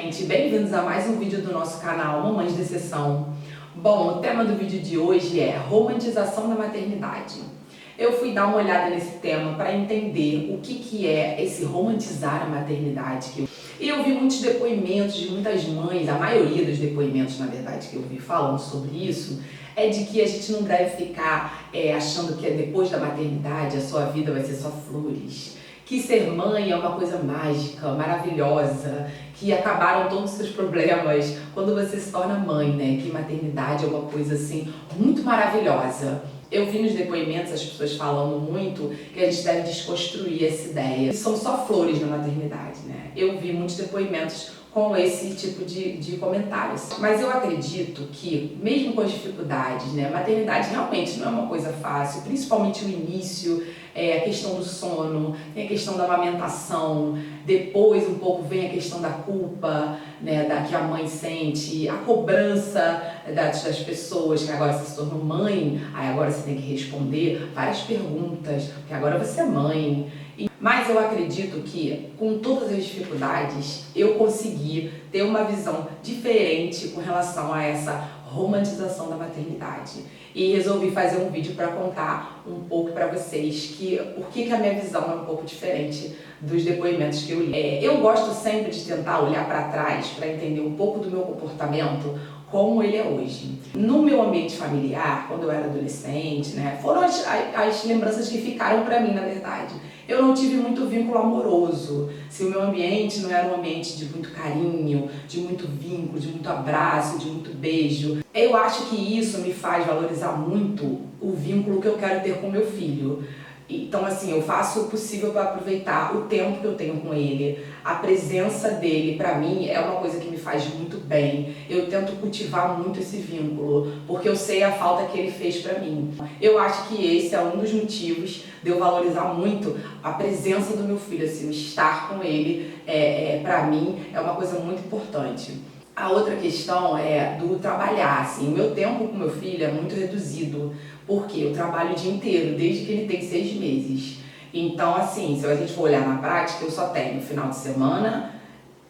gente! Bem-vindos a mais um vídeo do nosso canal Mamães de Exceção. Bom, o tema do vídeo de hoje é romantização da maternidade. Eu fui dar uma olhada nesse tema para entender o que é esse romantizar a maternidade. E eu vi muitos depoimentos de muitas mães, a maioria dos depoimentos, na verdade, que eu vi falando sobre isso, é de que a gente não deve ficar achando que depois da maternidade a sua vida vai ser só flores. Que ser mãe é uma coisa mágica, maravilhosa, que acabaram todos os seus problemas quando você se torna mãe, né? Que maternidade é uma coisa assim muito maravilhosa. Eu vi nos depoimentos as pessoas falando muito que a gente deve desconstruir essa ideia. Que são só flores na maternidade, né? Eu vi muitos depoimentos com esse tipo de comentários. Mas eu acredito que, mesmo com as dificuldades, né, a maternidade realmente não é uma coisa fácil, principalmente o início, a questão do sono, tem a questão da amamentação, depois um pouco vem a questão da culpa, né, que a mãe sente, a cobrança das pessoas, que agora você se tornou mãe, aí agora você tem que responder várias perguntas, porque agora você é mãe. Mas eu acredito que, com todas as dificuldades, eu consegui ter uma visão diferente com relação a essa romantização da maternidade. E resolvi fazer um vídeo para contar um pouco para vocês por que a minha visão é um pouco diferente dos depoimentos que eu li. Eu gosto sempre de tentar olhar para trás para entender um pouco do meu comportamento, como ele é hoje. No meu ambiente familiar, quando eu era adolescente, né, foram as lembranças que ficaram para mim, na verdade. Eu não tive muito vínculo amoroso. Se o meu ambiente não era um ambiente de muito carinho, de muito vínculo, de muito abraço, de muito beijo, eu acho que isso me faz valorizar muito o vínculo que eu quero ter com meu filho. Então, assim, eu faço o possível para aproveitar o tempo que eu tenho com ele. A presença dele, para mim, é uma coisa que me faz muito bem. Eu tento cultivar muito esse vínculo, porque eu sei a falta que ele fez para mim. Eu acho que esse é um dos motivos de eu valorizar muito a presença do meu filho, assim, o estar com ele, para mim, é uma coisa muito importante. A outra questão é do trabalhar, assim, o meu tempo com meu filho é muito reduzido, porque eu trabalho o dia inteiro, desde que ele tem 6 meses. Então, assim, se a gente for olhar na prática, eu só tenho final de semana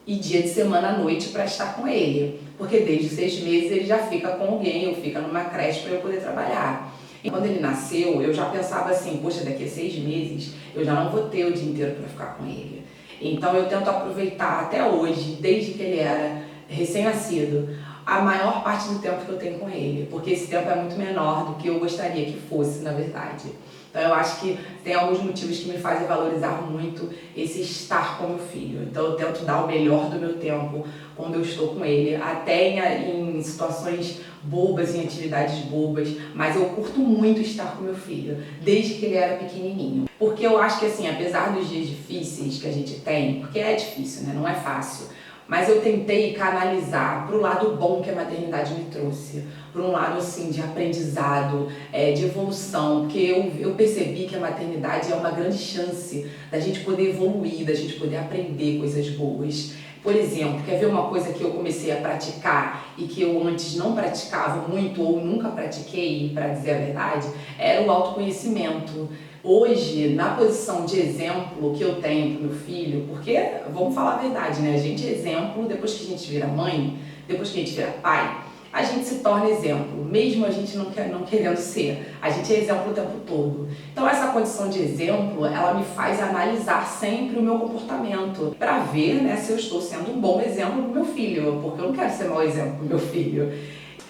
e dia de semana à noite para estar com ele, porque desde os 6 meses ele já fica com alguém, ou fica numa creche para eu poder trabalhar. E quando ele nasceu, eu já pensava assim, poxa, daqui a 6 meses eu já não vou ter o dia inteiro para ficar com ele. Então eu tento aproveitar até hoje, desde que ele era recém-nascido, a maior parte do tempo que eu tenho com ele, porque esse tempo é muito menor do que eu gostaria que fosse, na verdade. Então eu acho que tem alguns motivos que me fazem valorizar muito esse estar com meu filho. Então eu tento dar o melhor do meu tempo quando eu estou com ele, até em situações bobas, em atividades bobas, mas eu curto muito estar com meu filho, desde que ele era pequenininho. Porque eu acho que, assim, apesar dos dias difíceis que a gente tem, porque é difícil, né? Não é fácil, mas eu tentei canalizar para o lado bom que a maternidade me trouxe, para um lado assim de aprendizado, de evolução, porque eu percebi que a maternidade é uma grande chance da gente poder evoluir, da gente poder aprender coisas boas. Por exemplo, quer ver uma coisa que eu comecei a praticar e que eu antes não praticava muito ou nunca pratiquei, para dizer a verdade, era o autoconhecimento. Hoje, na posição de exemplo que eu tenho para o meu filho, porque, vamos falar a verdade, né? A gente é exemplo, depois que a gente vira mãe, depois que a gente vira pai, a gente se torna exemplo, mesmo a gente não querendo ser. A gente é exemplo o tempo todo. Então essa condição de exemplo, ela me faz analisar sempre o meu comportamento, para ver, né, se eu estou sendo um bom exemplo para o meu filho, porque eu não quero ser mau exemplo para o meu filho.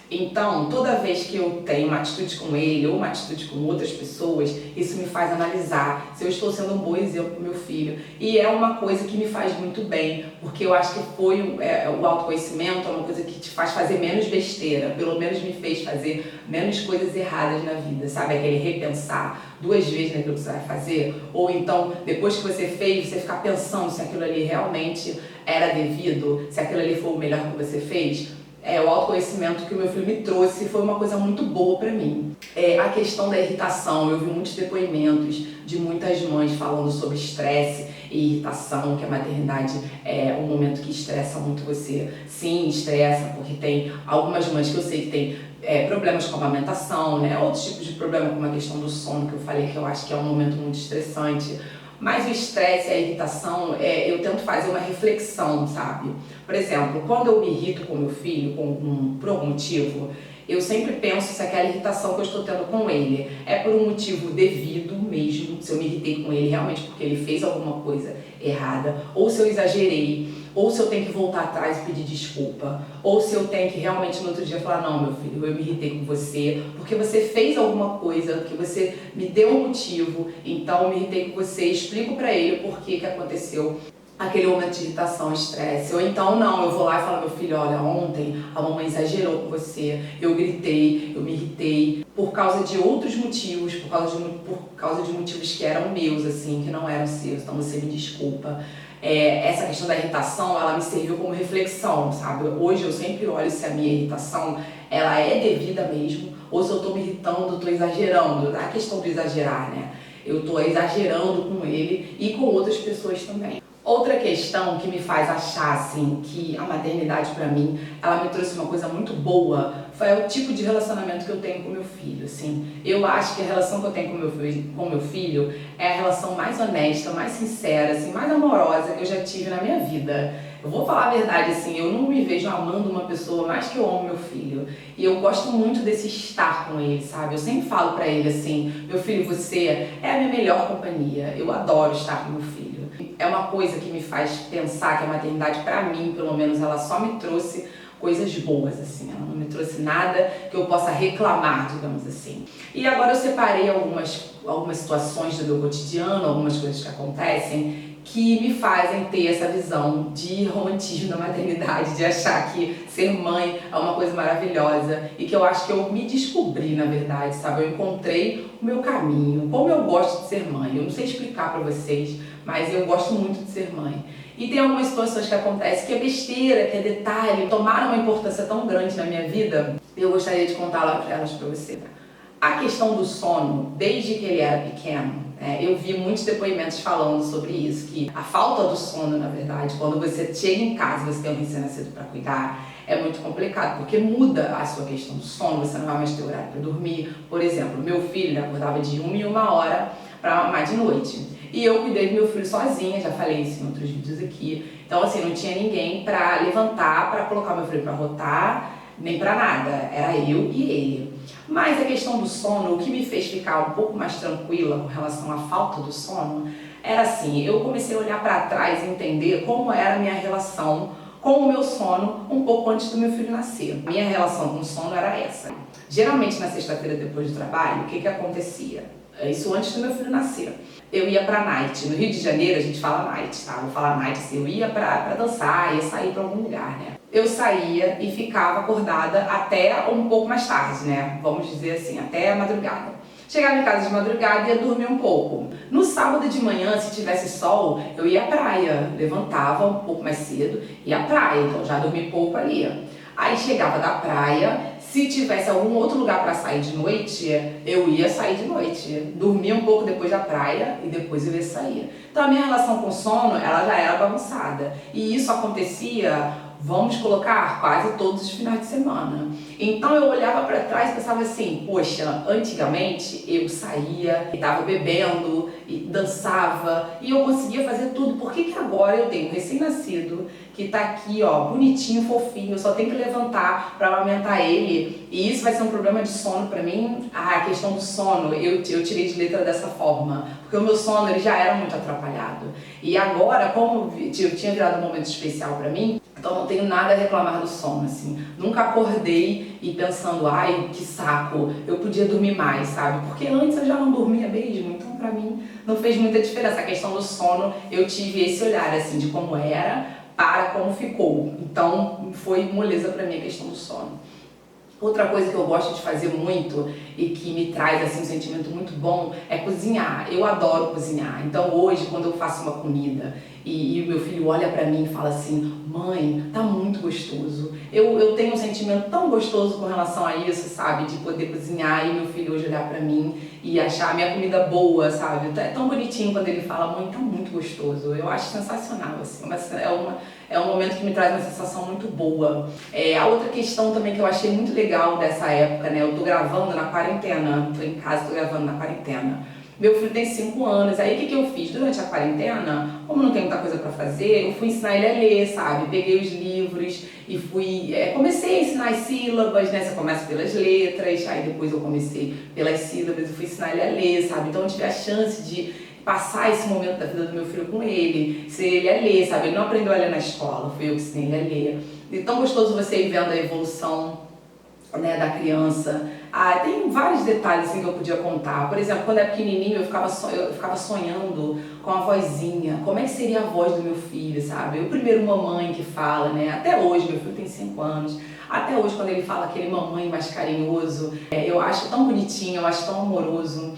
Então, toda vez que eu tenho uma atitude com ele ou uma atitude com outras pessoas, isso me faz analisar se eu estou sendo um bom exemplo para o meu filho. E é uma coisa que me faz muito bem, porque eu acho que o autoconhecimento é uma coisa que te faz fazer menos besteira, pelo menos me fez fazer menos coisas erradas na vida, sabe? Aquele repensar 2 vezes naquilo que você vai fazer, ou então, depois que você fez, você ficar pensando se aquilo ali realmente era devido, se aquilo ali foi o melhor que você fez. O autoconhecimento que o meu filho me trouxe foi uma coisa muito boa pra mim. A questão da irritação, eu vi muitos depoimentos de muitas mães falando sobre estresse e irritação, que a maternidade é um momento que estressa muito você. Sim, estressa, porque tem algumas mães que eu sei que tem problemas com a amamentação, né? Outros tipos de problema, como a questão do sono, que eu falei que eu acho que é um momento muito estressante. Mas o estresse e a irritação, eu tento fazer uma reflexão, sabe? Por exemplo, quando eu me irrito com meu filho por algum motivo, eu sempre penso se aquela irritação que eu estou tendo com ele é por um motivo devido mesmo, se eu me irritei com ele realmente porque ele fez alguma coisa errada, ou se eu exagerei, ou se eu tenho que voltar atrás e pedir desculpa, ou se eu tenho que realmente no outro dia falar, não, meu filho, eu me irritei com você, porque você fez alguma coisa, que você me deu um motivo, então eu me irritei com você, explico pra ele por que aconteceu aquele momento de irritação, estresse. Ou então não, eu vou lá e falo, meu filho, olha, ontem a mamãe exagerou com você, eu gritei, eu me irritei por causa de outros motivos, por causa de motivos que eram meus, assim, que não eram seus, então você me desculpa. Essa questão da irritação, ela me serviu como reflexão, sabe? Hoje eu sempre olho se a minha irritação, ela é devida mesmo, ou se eu tô me irritando, tô exagerando. A questão do exagerar, né? Eu tô exagerando com ele e com outras pessoas também. Outra questão que me faz achar, assim, que a maternidade pra mim, ela me trouxe uma coisa muito boa, foi o tipo de relacionamento que eu tenho com meu filho, assim. Eu acho que a relação que eu tenho com meu filho é a relação mais honesta, mais sincera, assim, mais amorosa que eu já tive na minha vida. Eu vou falar a verdade, assim, eu não me vejo amando uma pessoa mais que eu amo meu filho. E eu gosto muito desse estar com ele, sabe? Eu sempre falo pra ele assim, meu filho, você é a minha melhor companhia. Eu adoro estar com meu filho. É uma coisa que me faz pensar que a maternidade, pra mim, pelo menos, ela só me trouxe coisas boas, assim. Ela não me trouxe nada que eu possa reclamar, digamos assim. E agora eu separei algumas situações do meu cotidiano, algumas coisas que acontecem, que me fazem ter essa visão de romantismo da maternidade, de achar que ser mãe é uma coisa maravilhosa e que eu acho que eu me descobri, na verdade, sabe? Eu encontrei o meu caminho, como eu gosto de ser mãe. Eu não sei explicar pra vocês, mas eu gosto muito de ser mãe. E tem algumas situações que acontecem que é besteira, que é detalhe, tomaram uma importância tão grande na minha vida, e eu gostaria de contar elas pra você. A questão do sono, desde que ele era pequeno, eu vi muitos depoimentos falando sobre isso, que a falta do sono, na verdade, quando você chega em casa e você tem um recém-nascido para cuidar, é muito complicado, porque muda a sua questão do sono, você não vai mais ter horário para dormir. Por exemplo, meu filho acordava de 1 em 1 hora para mamar de noite. E eu cuidei do meu filho sozinha, já falei isso em outros vídeos aqui. Então, assim, não tinha ninguém para levantar, para colocar meu filho para rotar, nem para nada. Era eu e ele. Mas a questão do sono, o que me fez ficar um pouco mais tranquila com relação à falta do sono, era assim, eu comecei a olhar para trás e entender como era a minha relação com o meu sono um pouco antes do meu filho nascer. A minha relação com o sono era essa. Geralmente na sexta-feira depois do trabalho, o que acontecia? Isso antes do meu filho nascer. Eu ia pra night. No Rio de Janeiro a gente fala night, tá? Vou falar night assim, eu ia pra dançar, ia sair pra algum lugar, né? Eu saía e ficava acordada até um pouco mais tarde, né? Vamos dizer assim, até a madrugada. Chegava em casa de madrugada e ia dormir um pouco. No sábado de manhã, se tivesse sol, eu ia à praia. Levantava um pouco mais cedo, ia à praia, então já dormi pouco ali. Aí chegava da praia, se tivesse algum outro lugar para sair de noite, eu ia sair de noite. Dormia um pouco depois da praia e depois eu ia sair. Então a minha relação com o sono, ela já era bagunçada. E isso acontecia, vamos colocar, quase todos os finais de semana. Então eu olhava para trás e pensava assim, poxa, antigamente eu saía, estava bebendo, e dançava e eu conseguia fazer tudo. Por que agora eu tenho um recém-nascido que tá aqui, ó, bonitinho, fofinho, eu só tenho que levantar para amamentar ele e isso vai ser um problema de sono para mim? A questão do sono, eu tirei de letra dessa forma, porque o meu sono ele já era muito atrapalhado. E agora, como eu tinha virado um momento especial para mim, então não tenho nada a reclamar do sono, assim. Nunca acordei e pensando, ai, que saco, eu podia dormir mais, sabe? Porque antes eu já não dormia mesmo, então pra mim não fez muita diferença. A questão do sono, eu tive esse olhar, assim, de como era para como ficou. Então foi moleza pra mim a questão do sono. Outra coisa que eu gosto de fazer muito e que me traz assim, um sentimento muito bom é cozinhar. Eu adoro cozinhar. Então hoje, quando eu faço uma comida e o meu filho olha pra mim e fala assim, mãe, tá muito gostoso. Eu tenho um sentimento tão gostoso com relação a isso, sabe? De poder cozinhar e meu filho hoje olhar pra mim e achar a minha comida boa, sabe? É tão bonitinho quando ele fala, mãe, tá muito gostoso. Eu acho sensacional, assim. É um momento que me traz uma sensação muito boa. A outra questão também que eu achei muito legal dessa época, né? Eu tô gravando na quarentena, tô em casa, tô gravando na quarentena. Meu filho tem 5 anos, aí o que eu fiz? Durante a quarentena, como não tem muita coisa pra fazer, eu fui ensinar ele a ler, sabe? Peguei os livros e comecei a ensinar as sílabas, né? Você começa pelas letras, aí depois eu comecei pelas sílabas e fui ensinar ele a ler, sabe? Então eu tive a chance de passar esse momento da vida do meu filho com ele, ensinei ele a ler, sabe? Ele não aprendeu a ler na escola, fui eu que ensinei ele a ler. E tão gostoso você ir vendo a evolução, né, da criança. Tem vários detalhes assim que eu podia contar. Por exemplo, quando é pequenininho eu ficava sonhando com a vozinha. Como é que seria a voz do meu filho, sabe? O primeiro mamãe que fala, né? Até hoje, meu filho tem 5 anos. Até hoje, quando ele fala aquele mamãe mais carinhoso, eu acho tão bonitinho, eu acho tão amoroso.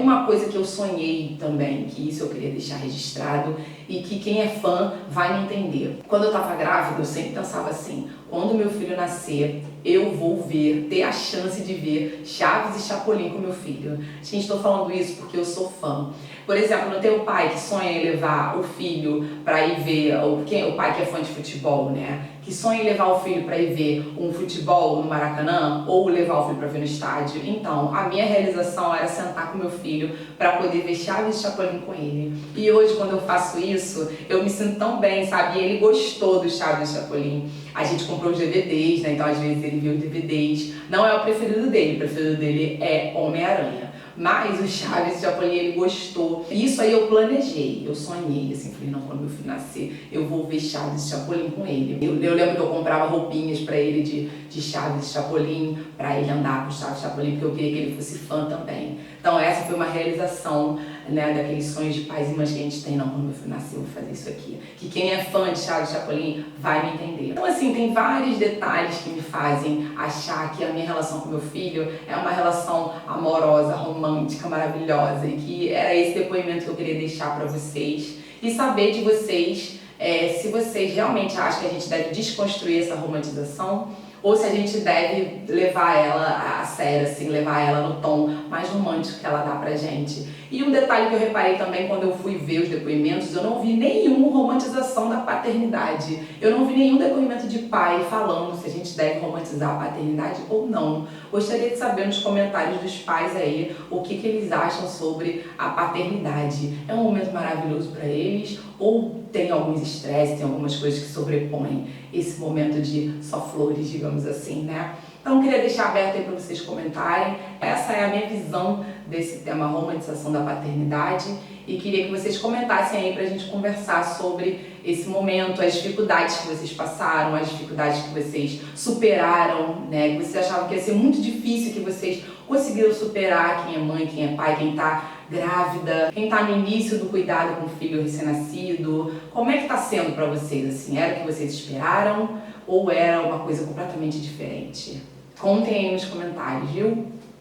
Uma coisa que eu sonhei também, que isso eu queria deixar registrado e que quem é fã vai me entender. Quando eu tava grávida, eu sempre pensava assim, quando meu filho nascer, eu vou ter a chance de ver Chaves e Chapolin com meu filho. Gente, estou falando isso porque eu sou fã. Por exemplo, não tem o pai que sonha em levar o filho para ir ver, o pai que é fã de futebol, né? Que sonha em levar o filho para ir ver um futebol no Maracanã ou levar o filho para ver no estádio. Então, a minha realização era sentar com meu filho para poder ver Chaves e Chapolin com ele. E hoje, quando eu faço isso, eu me sinto tão bem, sabe? E ele gostou do Chaves e Chapolin. A gente comprou os DVDs, né? Então, às vezes, ele viu os DVDs. Não é o preferido dele, o preferido dele é Homem-Aranha. Mas o Chaves e Chapolin, ele gostou. Isso aí eu planejei, eu sonhei, assim, falei, não, quando meu filho nascer, eu vou ver Chaves e Chapolin com ele. Eu lembro que eu comprava roupinhas pra ele de Chaves e Chapolin, pra ele andar com Chaves e Chapolin, porque eu queria que ele fosse fã também. Então essa foi uma realização, né, daqueles sonhos de pais e mães que a gente tem. Não, quando meu filho nascer, eu vou fazer isso aqui. Que quem é fã de Chaves e Chapolin vai me entender. Então assim, tem vários detalhes que me fazem achar que a minha relação com meu filho é uma relação amorosa, romântica, maravilhosa, e que era esse depoimento que eu queria deixar para vocês e saber de vocês se vocês realmente acham que a gente deve desconstruir essa romantização ou se a gente deve levar ela a sério, assim, levar ela no tom mais romântico que ela dá pra gente. E um detalhe que eu reparei também quando eu fui ver os depoimentos, eu não vi nenhuma romantização da paternidade. Eu não vi nenhum depoimento de pai falando se a gente deve romantizar a paternidade ou não. Gostaria de saber nos comentários dos pais aí o que eles acham sobre a paternidade. É um momento maravilhoso para eles ou tem alguns estresses, tem algumas coisas que sobrepõem esse momento de só flores, digamos assim, né? Então, eu queria deixar aberto aí para vocês comentarem. Essa é a minha visão desse tema romantização da paternidade e queria que vocês comentassem aí para a gente conversar sobre esse momento, as dificuldades que vocês passaram, as dificuldades que vocês superaram, né? Que vocês achavam que ia ser muito difícil, que vocês conseguiram superar, quem é mãe, quem é pai, quem tá grávida, quem tá no início do cuidado com o filho recém-nascido. Como é que tá sendo para vocês, assim? Era o que vocês esperaram ou era uma coisa completamente diferente? Contem aí nos comentários, viu?